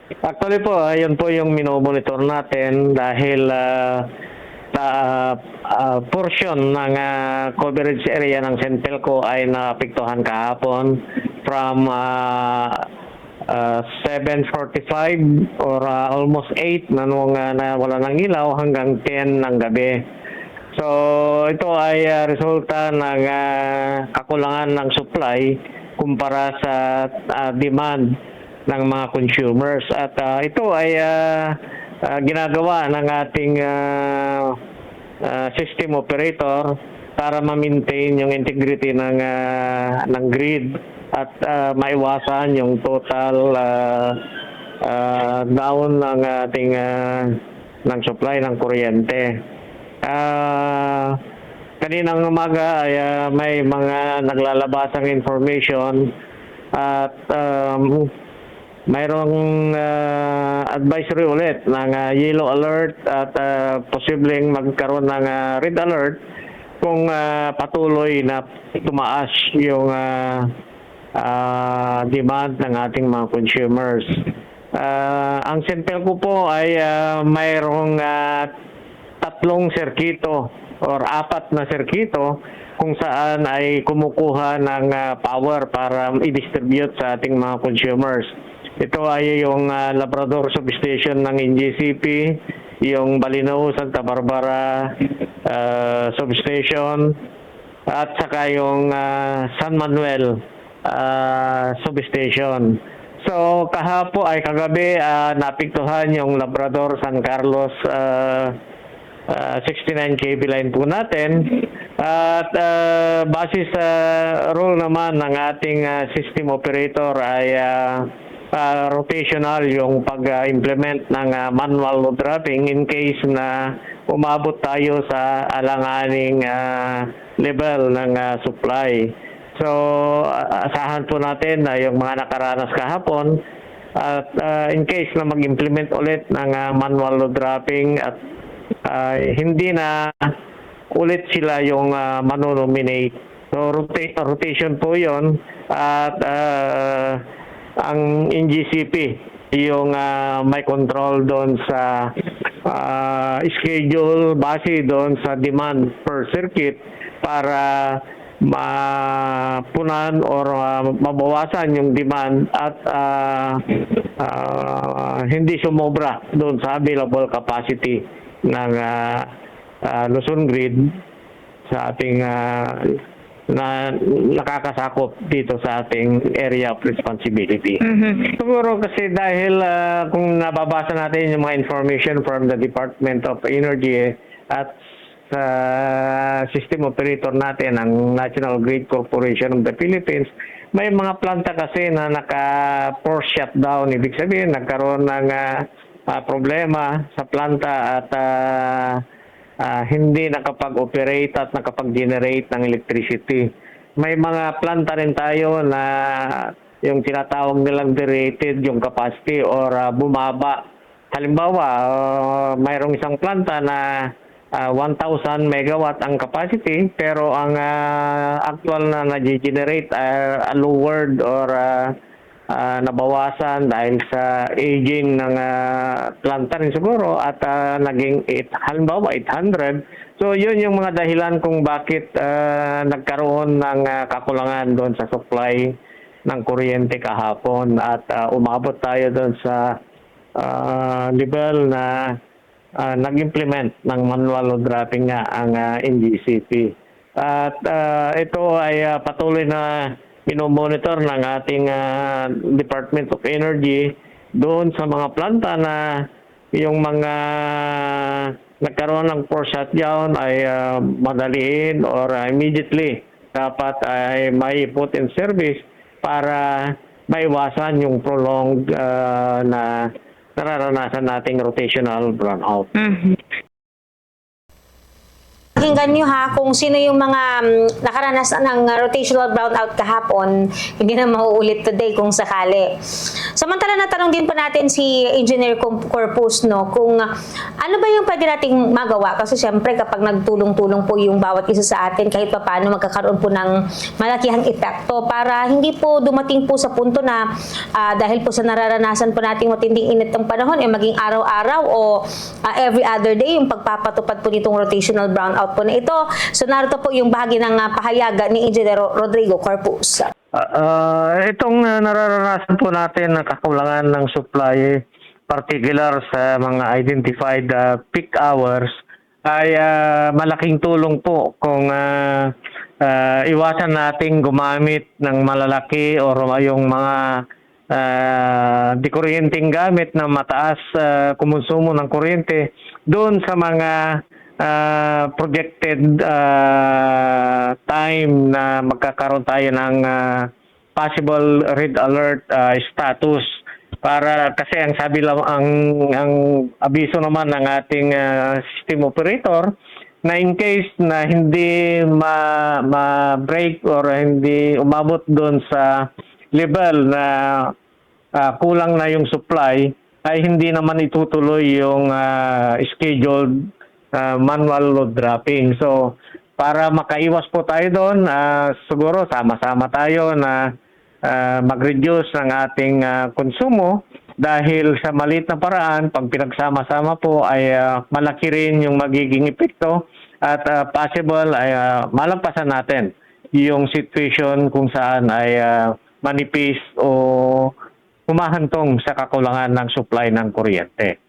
Actually po, yun po yung minomonitor natin dahil portion ng coverage area ng Sentelco ay naapektuhan kahapon from 7:45 or almost 8 na nung nawala ng ilaw hanggang 10 ng gabi. So ito ay resulta ng kakulangan ng supply kumpara sa demand ng mga consumers at ito ay ginagawa ng ating system operator para ma-maintain yung integrity ng grid at maiwasan yung total down ng ating ng supply ng kuryente. Kaninang umaga ay may mga naglalabasang information at mayroong advisory ulit ng yellow alert at posibleng magkaroon ng red alert kung patuloy na tumaas yung demand ng ating mga consumers. Ang Sentelco po ay mayroong tatlong serkito or 4 na serkito kung saan ay kumukuha ng power para i-distribute sa ating mga consumers. Ito ay yung Labrador Substation ng NGCP, yung Balinaw, Santa Barbara Substation, at saka yung San Manuel Substation. So kagabi naapektuhan yung Labrador San Carlos 69 kV line po natin at base sa rule naman ng ating system operator ay rotational yung pag-implement ng manual load dropping in case na umabot tayo sa alanganing level ng supply. So asahan po natin na yung mga nakaranas kahapon at in case na mag-implement ulit ng manual load dropping at hindi na ulit sila yung manonominate. So rotation po yon at ang NGCP yung may control doon sa schedule base doon sa demand per circuit para mapunan or mabawasan yung demand at hindi sumobra doon sa available capacity ng Luzon Grid sa ating na nakakasakop dito sa ating area of responsibility. Siguro kasi dahil kung nababasa natin yung mga information from the Department of Energy at sa system operator natin, ang National Grid Corporation of the Philippines, may mga planta kasi na naka-force shutdown. Ibig sabihin, nagkaroon ng problema sa planta at hindi nakapag-operate at nakapag-generate ng electricity. May mga planta rin tayo na yung tinatawag nilang derated yung capacity or bumaba. Halimbawa, mayroong isang planta na 1,000 megawatt ang capacity pero ang actual na na-generate lowered or nabawasan dahil sa aging ng planta rin siguro at naging halimbawa 800. So yun yung mga dahilan kung bakit nagkaroon ng kakulangan doon sa supply ng kuryente kahapon at umabot tayo doon sa level na nag-implement ng manual load dropping nga ang NGCP. At ito ay patuloy na minomonitor ng ating Department of Energy doon sa mga planta na yung mga nagkaroon ng force shutdown ay madaliin or immediately dapat ay may put in service para maiwasan yung prolonged na nararanasan nating rotational brownout. Pakinggan nyo ha, kung sino yung mga nakaranas ng rotational brownout kahapon, hindi na mauulit today kung sakali. Samantala, natanong din po natin si Engineer Corpus, no, kung ano ba yung pwede nating magawa? Kasi syempre, kapag nagtulong-tulong po yung bawat isa sa atin, kahit pa paano magkakaroon po ng malakihang epekto para hindi po dumating po sa punto na dahil po sa nararanasan po nating matinding init ng panahon, maging araw-araw o every other day yung pagpapatupad po nitong rotational brownout po na ito. So narito po yung bahagi ng pahayaga ni Engineer Rodrigo Corpus. Itong nararanasan po natin na kakulangan ng supply, particular sa mga identified peak hours, ay malaking tulong po kung iwasan nating gumamit ng malalaki o yung mga di kuryenteng gamit na mataas kumonsumo ng kuryente doon sa mga projected time na magkakaroon tayo ng possible red alert status, para kasi ang sabi lang ang abiso naman ng ating system operator na in case na hindi ma-break or hindi umabot doon sa level na kulang na yung supply, ay hindi naman itutuloy yung scheduled manual load dropping. So, para makaiwas po tayo doon, siguro sama-sama tayo na mag-reduce ng ating konsumo, dahil sa maliit na paraan, pag pinagsama-sama po ay malaki rin yung magiging epekto at possible ay malampasan natin yung situation kung saan ay manipis o humahantong sa kakulangan ng supply ng kuryente.